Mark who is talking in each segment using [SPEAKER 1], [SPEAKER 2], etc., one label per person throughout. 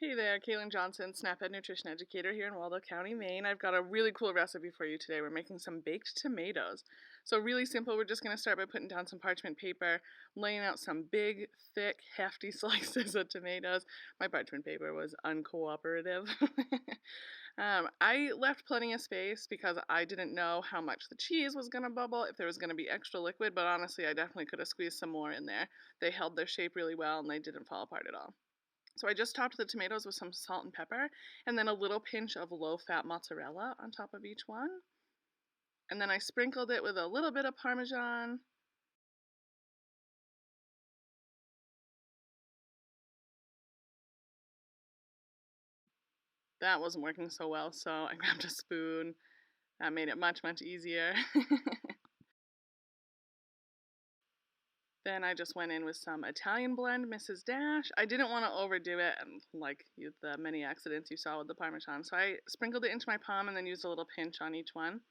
[SPEAKER 1] Hey there, Kaylin Johnson, SNAP Ed Nutrition Educator here in Waldo County, Maine. I've got a really cool recipe for you today. We're making some baked tomatoes. So really simple, we're just going to start by putting down some parchment paper, laying out some big, thick, hefty slices of tomatoes. My parchment paper was uncooperative. I left plenty of space because I didn't know how much the cheese was going to bubble, if there was going to be extra liquid, but honestly I definitely could have squeezed some more in there. They held their shape really well and they didn't fall apart at all. So I just topped the tomatoes with some salt and pepper, and then a little pinch of low-fat mozzarella on top of each one. And then I sprinkled it with a little bit of Parmesan. That wasn't working so well, so I grabbed a spoon. That made it much, much easier. Then I just went in with some Italian blend, Mrs. Dash. I didn't want to overdo it, and like the many accidents you saw with the Parmesan, so I sprinkled it into my palm and then used a little pinch on each one.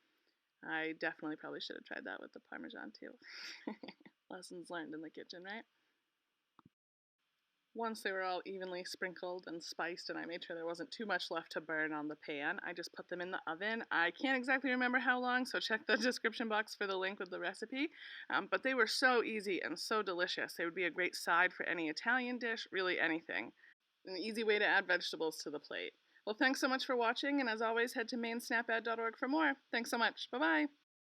[SPEAKER 1] I definitely probably should have tried that with the Parmesan too. Lessons learned in the kitchen, right? Once they were all evenly sprinkled and spiced and I made sure there wasn't too much left to burn on the pan, I just put them in the oven. I can't exactly remember how long, so check the description box for the link with the recipe. But they were so easy and so delicious. They would be a great side for any Italian dish, really anything. An easy way to add vegetables to the plate. Well, thanks so much for watching, and as always, head to mainsnaped.org for more. Thanks so much. Bye-bye.